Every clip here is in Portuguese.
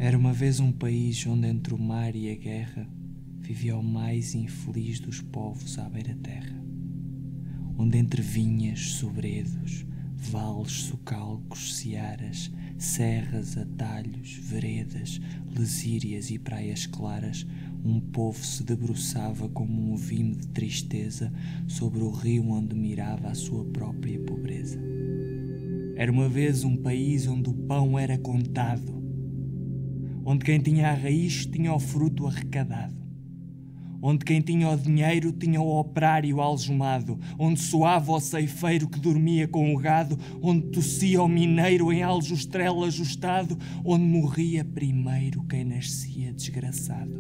Era uma vez um país onde entre o mar e a guerra vivia o mais infeliz dos povos à beira-terra, onde entre vinhas, sobredos, vales, socalcos, searas, serras, atalhos, veredas, lesírias e praias claras, um povo se debruçava como um vime de tristeza sobre o rio onde mirava a sua própria pobreza. Era uma vez um país onde o pão era contado, onde quem tinha a raiz tinha o fruto arrecadado, onde quem tinha o dinheiro tinha o operário algemado, onde soava o ceifeiro que dormia com o gado, onde tossia o mineiro em aljustrel ajustado, onde morria primeiro quem nascia desgraçado.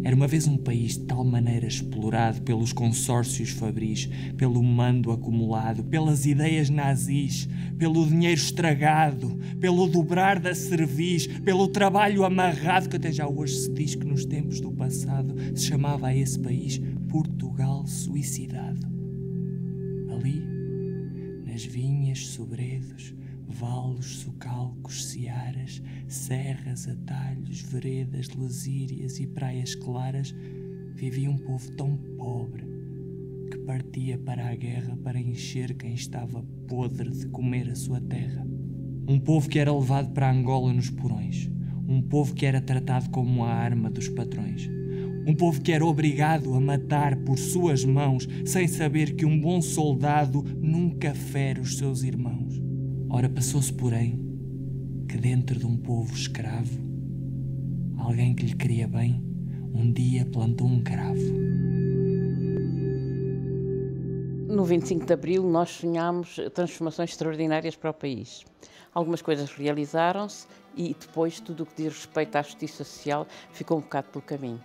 Era uma vez um país de tal maneira explorado pelos consórcios fabris, pelo mando acumulado, pelas ideias nazis, pelo dinheiro estragado, pelo dobrar da cerviz, pelo trabalho amarrado, que até já hoje se diz que nos tempos do passado se chamava a esse país Portugal suicidado. Ali, nas vinhas, sobredos, valos, socalcos, searas, serras, atalhos, veredas, lesírias e praias claras, vivia um povo tão pobre que partia para a guerra para encher quem estava podre de comer a sua terra. Um povo que era levado para Angola nos porões, um povo que era tratado como a arma dos patrões, um povo que era obrigado a matar por suas mãos, sem saber que um bom soldado nunca fere os seus irmãos. Ora, passou-se, porém, que dentro de um povo escravo, alguém que lhe queria bem, um dia plantou um cravo. No 25 de Abril nós sonhámos transformações extraordinárias para o país. Algumas coisas realizaram-se e depois tudo o que diz respeito à justiça social ficou um bocado pelo caminho.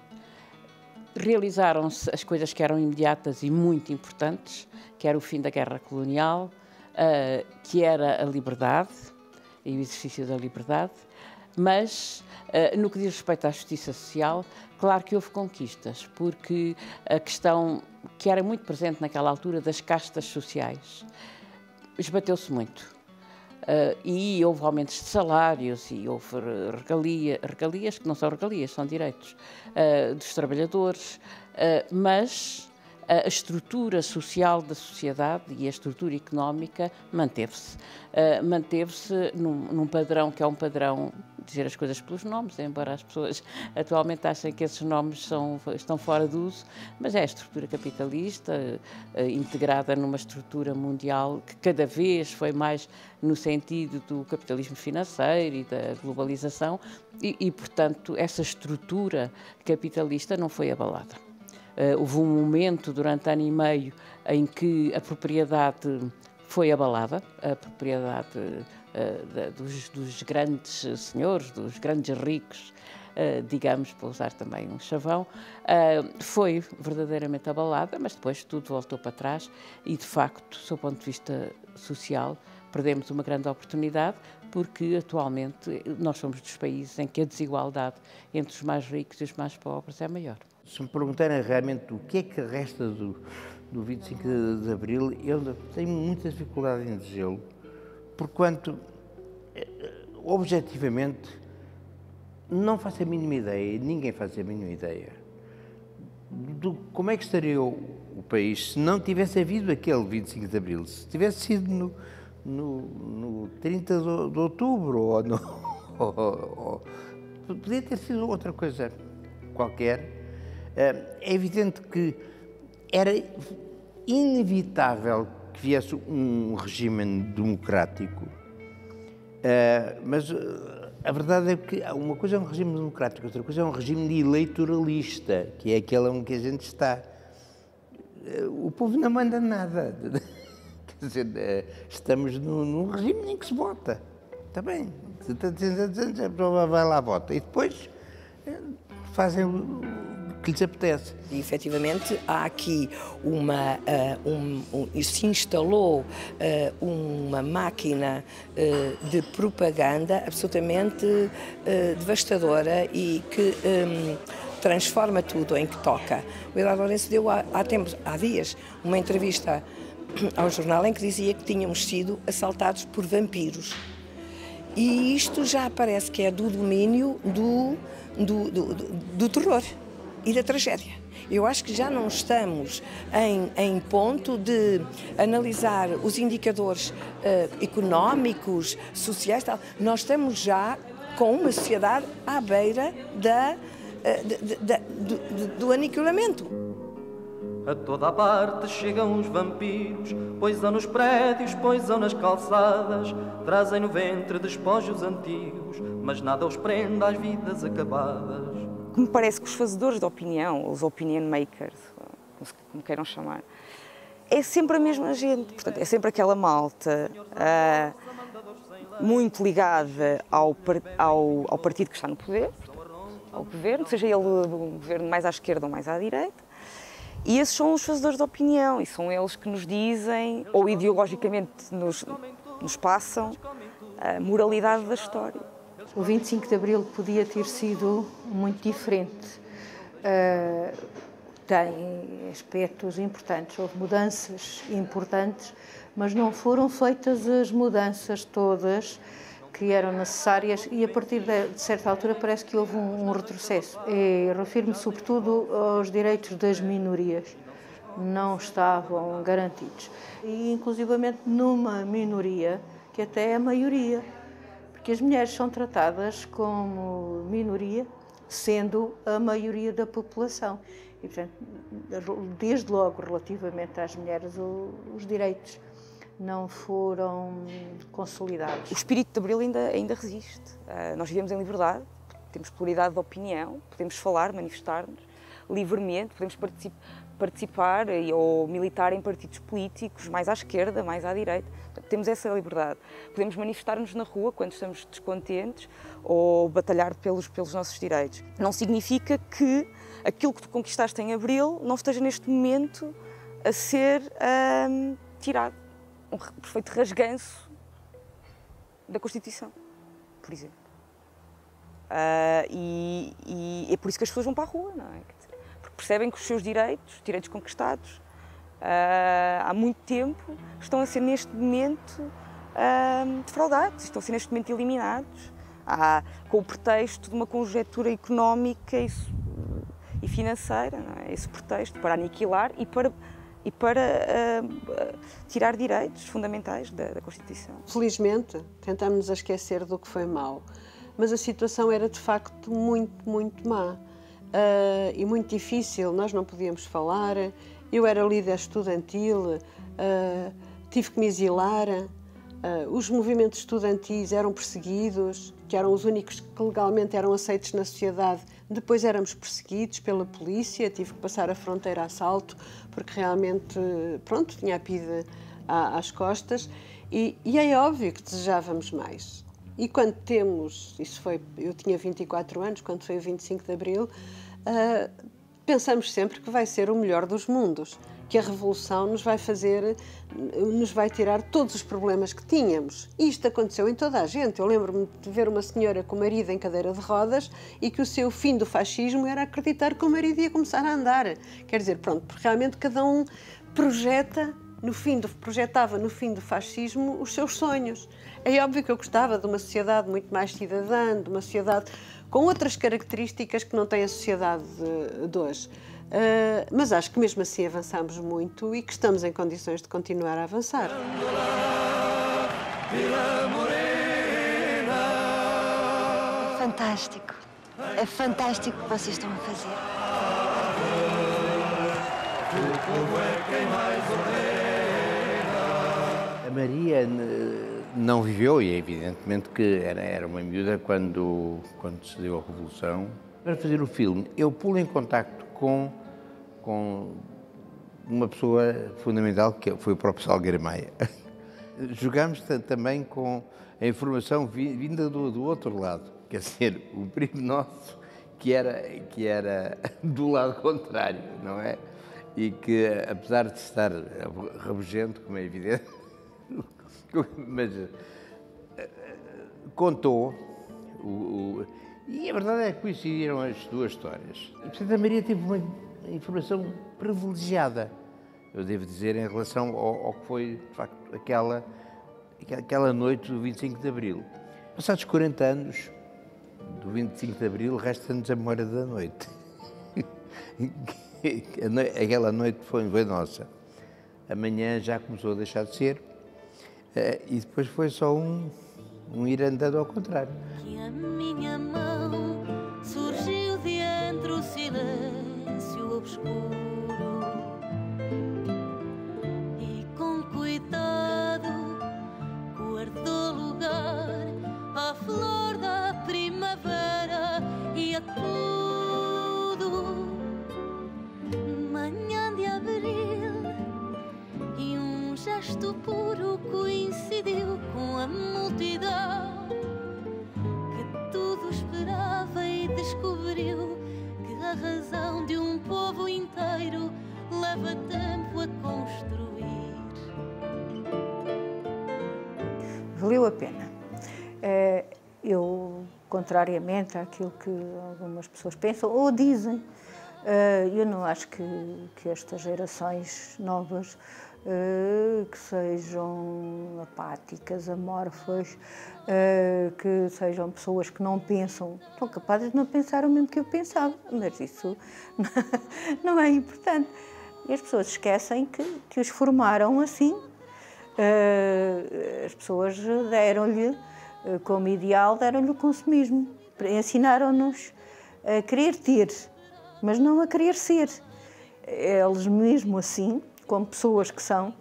Realizaram-se as coisas que eram imediatas e muito importantes, que era o fim da guerra colonial, que era a liberdade e o exercício da liberdade, mas no que diz respeito à justiça social, claro que houve conquistas, porque a questão que era muito presente naquela altura das castas sociais esbateu-se muito. E houve aumentos de salários e houve regalias que não são regalias, são direitos dos trabalhadores, mas a estrutura social da sociedade e a estrutura económica manteve-se. Manteve-se num padrão que é um padrão, dizer as coisas pelos nomes, embora as pessoas atualmente achem que esses nomes estão fora de uso, mas é a estrutura capitalista integrada numa estrutura mundial que cada vez foi mais no sentido do capitalismo financeiro e da globalização e portanto, essa estrutura capitalista não foi abalada. Houve um momento durante ano e meio em que a propriedade foi abalada, a propriedade dos grandes senhores, dos grandes ricos, digamos, para usar também um chavão, foi verdadeiramente abalada, mas depois tudo voltou para trás e, de facto, do ponto de vista social, perdemos uma grande oportunidade, porque atualmente nós somos dos países em que a desigualdade entre os mais ricos e os mais pobres é maior. Se me perguntarem realmente o que é que resta do 25 de Abril, eu tenho muita dificuldade em dizê-lo, porquanto, objetivamente, não faço a mínima ideia, ninguém faz a mínima ideia, de como é que estaria o país se não tivesse havido aquele 25 de Abril, se tivesse sido no 30 de outubro, ou podia ter sido outra coisa qualquer. É evidente que era inevitável que viesse um regime democrático, mas a verdade é que uma coisa é um regime democrático, outra coisa é um regime eleitoralista, que é aquele onde que a gente está. O povo não manda nada. Quer dizer, estamos num regime em que se vota. Está bem. a pessoa vai lá, vota. E depois fazem o que lhes apetece. E, efetivamente, há aqui se instalou uma máquina de propaganda absolutamente devastadora e que transforma tudo em que toca. O Eduardo Lourenço deu há dias uma entrevista ao jornal em que dizia que tínhamos sido assaltados por vampiros. E isto já parece que é do domínio do terror e da tragédia. Eu acho que já não estamos em ponto de analisar os indicadores económicos, sociais, tal. Nós estamos já com uma sociedade à beira do aniquilamento. A toda a parte chegam os vampiros, poisam nos prédios, poisam nas calçadas, trazem no ventre despojos antigos, mas nada os prende às vidas acabadas. Me parece que os fazedores de opinião, os opinion makers, como queiram chamar, é sempre a mesma gente. Portanto, é sempre aquela malta muito ligada ao partido que está no poder, ao governo, seja ele um governo mais à esquerda ou mais à direita. E esses são os fazedores de opinião e são eles que nos dizem, ou ideologicamente nos passam, a moralidade da história. O 25 de Abril podia ter sido muito diferente. Tem aspectos importantes, houve mudanças importantes, mas não foram feitas as mudanças todas que eram necessárias e a partir de certa altura parece que houve um retrocesso. Refiro-me sobretudo aos direitos das minorias, não estavam garantidos. E inclusivamente numa minoria que até é a maioria, porque as mulheres são tratadas como minoria, sendo a maioria da população. E, portanto, desde logo, relativamente às mulheres, os direitos não foram consolidados. O espírito de Abril ainda resiste. Nós vivemos em liberdade, temos pluralidade de opinião, podemos falar, manifestar-nos livremente, podemos participar ou militar em partidos políticos, mais à esquerda, mais à direita. Temos essa liberdade. Podemos manifestar-nos na rua quando estamos descontentes ou batalhar pelos nossos direitos. Não significa que aquilo que tu conquistaste em Abril não esteja neste momento a ser tirado. Um perfeito rasganço da Constituição, por exemplo. E é por isso que as pessoas vão para a rua, não é? Porque percebem que os seus direitos conquistados há muito tempo, estão a ser neste momento defraudados, estão a ser neste momento eliminados, com o pretexto de uma conjectura económica e financeira, não é? Esse pretexto para aniquilar e para tirar direitos fundamentais da Constituição. Felizmente, tentamos nos esquecer do que foi mau, mas a situação era de facto muito má e muito difícil. Nós não podíamos falar, eu era líder estudantil, tive que me exilar, os movimentos estudantis eram perseguidos, que eram os únicos que legalmente eram aceitos na sociedade. Depois éramos perseguidos pela polícia, tive que passar a fronteira a assalto, porque realmente, pronto, tinha a PIDE às costas. E é óbvio que desejávamos mais. E quando temos, eu tinha 24 anos, quando foi o 25 de Abril, pensamos sempre que vai ser o melhor dos mundos, que a revolução nos vai tirar todos os problemas que tínhamos. E isto aconteceu em toda a gente. Eu lembro-me de ver uma senhora com o marido em cadeira de rodas e que o seu fim do fascismo era acreditar que o marido ia começar a andar. Quer dizer, pronto, porque realmente cada um projetava no fim do fascismo os seus sonhos. É óbvio que eu gostava de uma sociedade muito mais cidadã, de uma sociedade com outras características que não tem a sociedade de hoje. Mas acho que mesmo assim avançamos muito e que estamos em condições de continuar a avançar. Fantástico. É fantástico o que vocês estão a fazer. A Maria não viveu, e é evidentemente que era uma miúda quando se deu a Revolução. Para fazer o filme, eu pulo em contacto com uma pessoa fundamental, que foi o próprio Salgueiro Maia. jogamos também com a informação vinda do outro lado, quer dizer, o primo nosso que era do lado contrário, não é? E que, apesar de estar rabugento, como é evidente, mas contou, e a verdade é que coincidiram as duas histórias. A Santa Maria teve uma informação privilegiada, eu devo dizer, em relação ao que foi, de facto, aquela noite do 25 de Abril. Passados 40 anos do 25 de Abril, resta-nos a memória da noite. Aquela noite foi nossa. Amanhã já começou a deixar de ser, e depois foi só um ir andando ao contrário. Que a minha mão surgiu de entre o silêncio obscuro. A flor da primavera e a tudo. Manhã de abril e um gesto puro coincidiu com a multidão que tudo esperava e descobriu que a razão de um povo inteiro leva tempo a construir. Valeu a pena. Eu, contrariamente àquilo que algumas pessoas pensam ou dizem, eu não acho que estas gerações novas que sejam apáticas, amorfas, que sejam pessoas que não pensam, são capazes de não pensar o mesmo que eu pensava, mas isso não é importante. E as pessoas esquecem que os formaram assim. As pessoas deram-lhe, como ideal, deram-lhe o consumismo. Ensinaram-nos a querer ter, mas não a querer ser. Eles mesmo assim, como pessoas que são,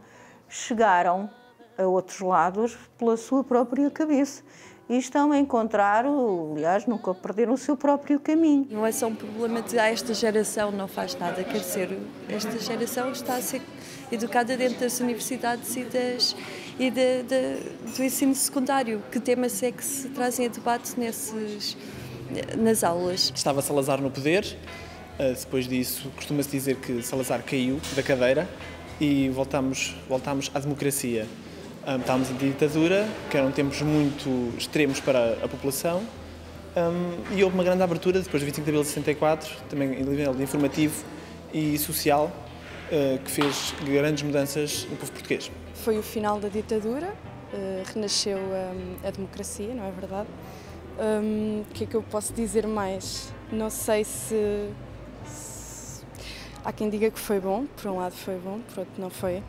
chegaram a outros lados pela sua própria cabeça. E estão a encontrar, aliás, nunca perderam o seu próprio caminho. Não é só um problema de esta geração não faz nada, quer dizer, esta geração está a ser educada dentro das universidades do ensino secundário. Que temas é que se trazem a debate nas aulas? Estava Salazar no poder, depois disso costuma-se dizer que Salazar caiu da cadeira e voltámos à democracia. Estávamos em ditadura, que eram tempos muito extremos para a população, e houve uma grande abertura depois do 25 de abril de 64, também em nível informativo e social, que fez grandes mudanças no povo português. Foi o final da ditadura, renasceu a democracia, não é verdade? O que é que eu posso dizer mais? Não sei se há quem diga que foi bom, por um lado foi bom, por outro não foi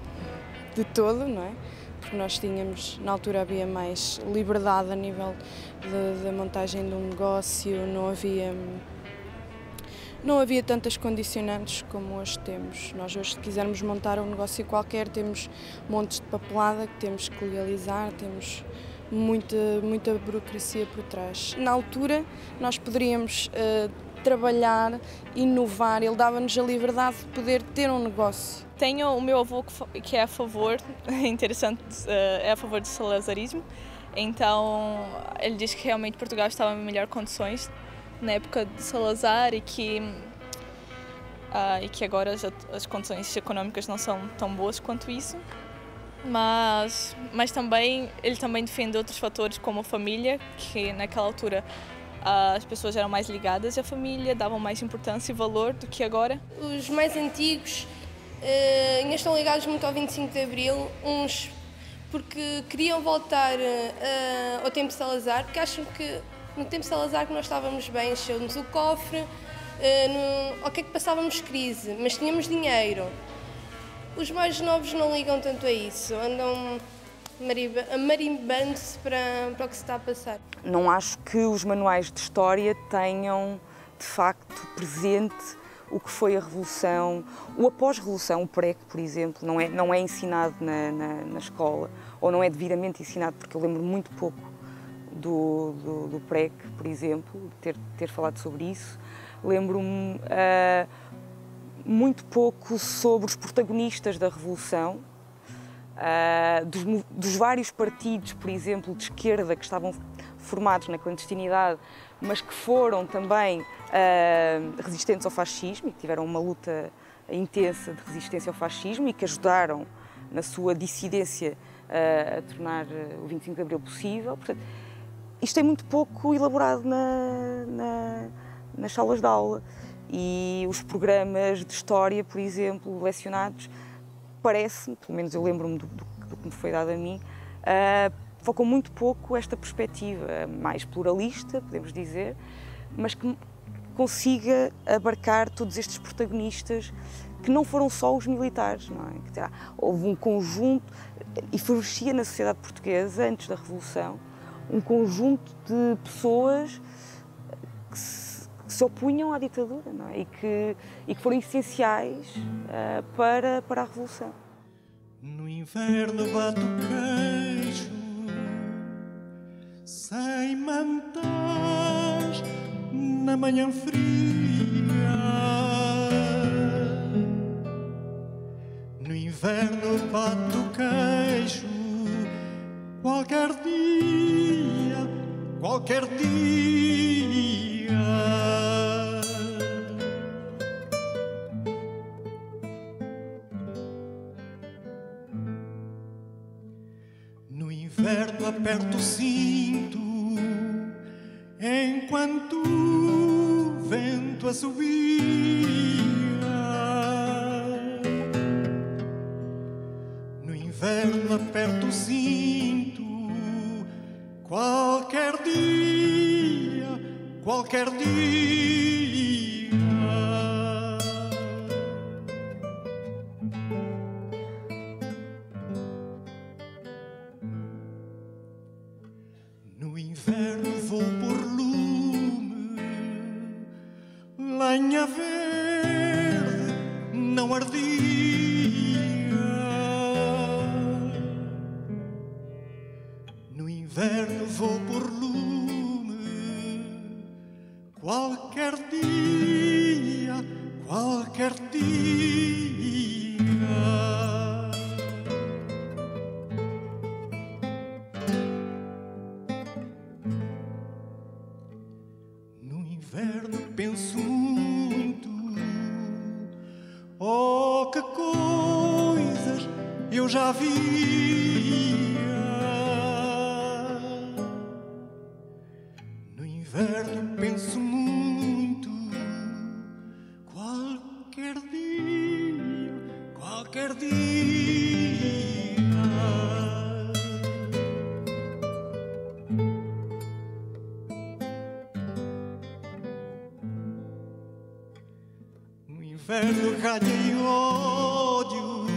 de todo, não é? Porque nós tínhamos, na altura havia mais liberdade a nível da montagem de um negócio, não havia tantas condicionantes como hoje temos. Nós hoje, se quisermos montar um negócio qualquer, temos montes de papelada que temos que legalizar, temos muita burocracia por trás. Na altura, nós poderíamos trabalhar, inovar, ele dava-nos a liberdade de poder ter um negócio. Tenho o meu avô que é a favor, interessante, é a favor do salazarismo, então ele diz que realmente Portugal estava em melhores condições na época de Salazar e que agora as condições económicas não são tão boas quanto isso, mas também ele também defende outros fatores como a família, que naquela altura as pessoas eram mais ligadas à família, davam mais importância e valor do que agora. Os mais antigos ainda estão ligados muito ao 25 de Abril, uns porque queriam voltar ao tempo de Salazar, porque acham que no tempo de Salazar que nós estávamos bem, encheu-nos o cofre, ok que passávamos crise, mas tínhamos dinheiro. Os mais novos não ligam tanto a isso, andam marimbando-se para o que se está a passar. Não acho que os manuais de história tenham, de facto, presente o que foi a Revolução, o após-Revolução, o PREC, por exemplo, não é ensinado na escola, ou não é devidamente ensinado, porque eu lembro muito pouco do PREC, por exemplo, de ter falado sobre isso. Lembro-me muito pouco sobre os protagonistas da Revolução. dos vários partidos, por exemplo, de esquerda, que estavam formados na clandestinidade, mas que foram também resistentes ao fascismo e que tiveram uma luta intensa de resistência ao fascismo e que ajudaram na sua dissidência a tornar o 25 de Abril possível. Portanto, isto é muito pouco elaborado nas salas de aula e os programas de história, por exemplo, lecionados, parece-me, pelo menos eu lembro-me do que me foi dado a mim, focam muito pouco esta perspectiva mais pluralista, podemos dizer, mas que consiga abarcar todos estes protagonistas que não foram só os militares, não é? Houve um conjunto, e florescia na sociedade portuguesa, antes da Revolução, um conjunto de pessoas que se opunham à ditadura, não é? e que foram essenciais para a Revolução. No inverno bate o queijo, sem mantas, na manhã fria. No inverno bate o queijo, qualquer dia, qualquer dia. No inverno aperto o cinto, enquanto o vento assobia. No inverno aperto o cinto, qualquer dia, qualquer dia. No inverno vou por lume, lenha verde não ardia. No inverno vou por lume, qualquer dia, qualquer dia. No inverno penso muito, oh, que coisas eu já via. No inverno penso muito, qualquer dia, qualquer dia. No inverno ganhei ódio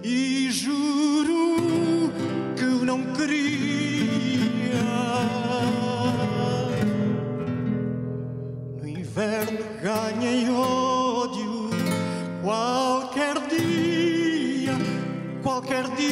e juro que eu não queria. No inverno ganhei ódio, qualquer dia, qualquer dia.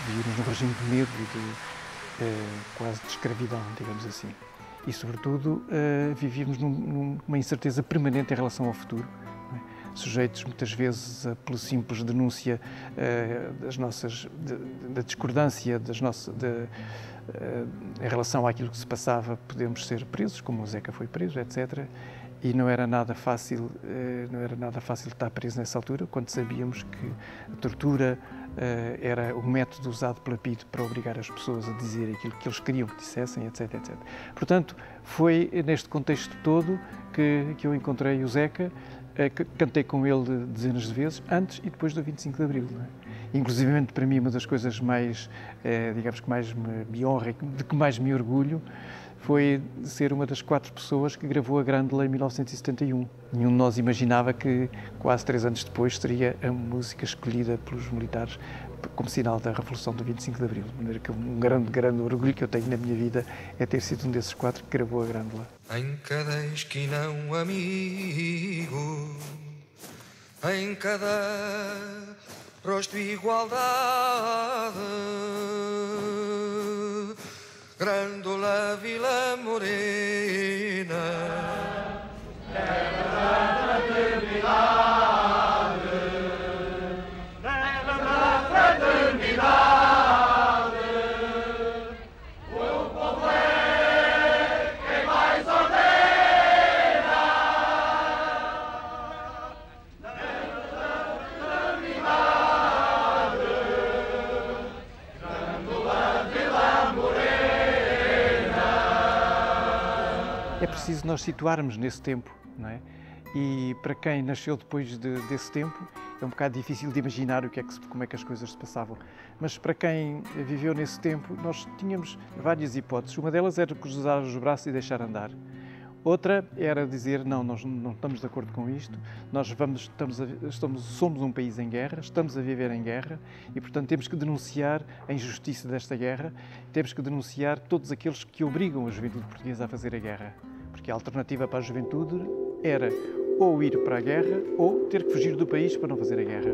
Vivíamos num regime de medo e quase de escravidão, digamos assim. E, sobretudo, vivíamos numa incerteza permanente em relação ao futuro, não é? Sujeitos, muitas vezes, pela simples denúncia da discordância em relação àquilo que se passava, podemos ser presos, como o Zeca foi preso, etc. E não era nada fácil estar preso nessa altura, quando sabíamos que a tortura era o método usado pela PIDE para obrigar as pessoas a dizer aquilo que eles queriam que dissessem, etc, etc. Portanto, foi neste contexto todo que eu encontrei o Zeca, que cantei com ele dezenas de vezes, antes e depois do 25 de Abril. Não é? Inclusivamente, para mim, uma das coisas mais, digamos que mais me honra e de que mais me orgulho, foi ser uma das 4 pessoas que gravou a Grândola em 1971. Nenhum de nós imaginava que, quase 3 anos depois, seria a música escolhida pelos militares como sinal da Revolução do 25 de Abril. De maneira que um grande orgulho que eu tenho na minha vida é ter sido um desses 4 que gravou a Grândola. Em cada esquina um amigo, em cada rosto igualdade, Grândola, Vila Morena, leva a fraternidade, leva a fraternidade, o povo é quem mais ordena, leva a fraternidade, Grândola, Vila Morena. É preciso nós situarmos nesse tempo, não é? E para quem nasceu depois desse tempo, é um bocado difícil de imaginar como é que as coisas se passavam. Mas para quem viveu nesse tempo, nós tínhamos várias hipóteses. Uma delas era cruzar os braços e deixar andar. Outra era dizer, não, nós não estamos de acordo com isto, nós somos um país em guerra, estamos a viver em guerra e, portanto, temos que denunciar a injustiça desta guerra, temos que denunciar todos aqueles que obrigam a juventude portuguesa a fazer a guerra. Porque a alternativa para a juventude era ou ir para a guerra ou ter que fugir do país para não fazer a guerra.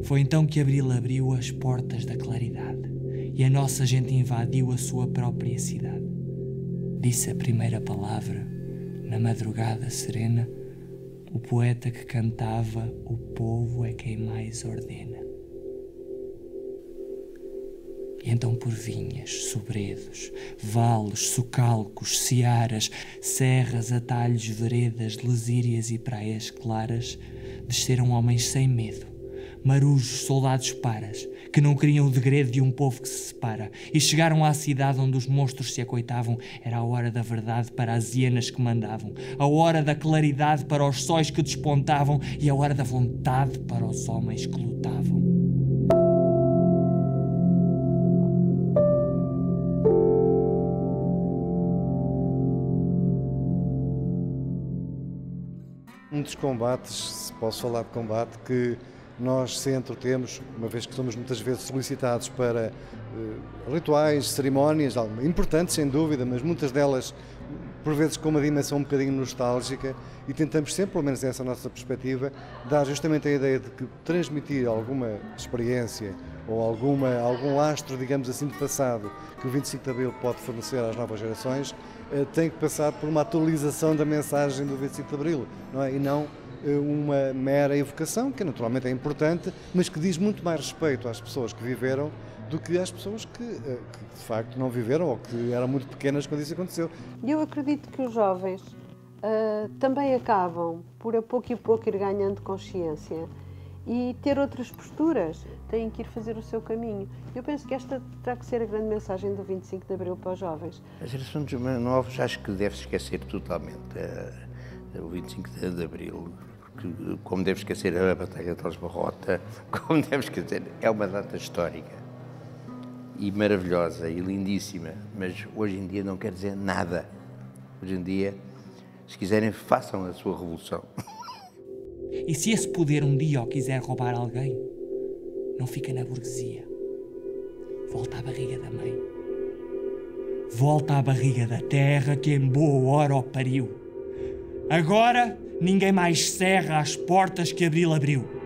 Foi então que Abril abriu as portas da claridade e a nossa gente invadiu a sua própria cidade. Disse a primeira palavra, na madrugada serena, o poeta que cantava "O povo é quem mais ordena". E então por vinhas, sobredos, vales, socalcos, searas, serras, atalhos, veredas, lesírias e praias claras, desceram homens sem medo, marujos, soldados paras, que não queriam o degredo de um povo que se separa, e chegaram à cidade onde os monstros se acoitavam. Era a hora da verdade para as hienas que mandavam, a hora da claridade para os sóis que despontavam e a hora da vontade para os homens que lutavam. Um dos combates, se posso falar de combate, que nós centro temos, uma vez que somos muitas vezes solicitados para rituais, cerimónias, importantes sem dúvida, mas muitas delas por vezes com uma dimensão um bocadinho nostálgica, e tentamos sempre, pelo menos essa nossa perspectiva, dar justamente a ideia de que transmitir alguma experiência ou algum lastro, digamos assim, de passado que o 25 de Abril pode fornecer às novas gerações, tem que passar por uma atualização da mensagem do 25 de Abril, não é? E não uma mera evocação, que naturalmente é importante, mas que diz muito mais respeito às pessoas que viveram do que às pessoas que de facto não viveram ou que eram muito pequenas quando isso aconteceu. E eu acredito que os jovens também acabam por a pouco e pouco ir ganhando consciência e ter outras posturas, têm que ir fazer o seu caminho. Eu penso que esta terá que ser a grande mensagem do 25 de Abril para os jovens. A geração dos mais novos acho que deve esquecer totalmente o 25 de Abril, porque, como deve esquecer a Batalha de Alves Barrota, como deve esquecer, é uma data histórica e maravilhosa e lindíssima, mas hoje em dia não quer dizer nada. Hoje em dia, se quiserem, façam a sua revolução. E se esse poder um dia o quiser roubar alguém, não fica na burguesia. Volta à barriga da mãe. Volta à barriga da terra que em boa hora o pariu. Agora ninguém mais cerra as portas que Abril abriu.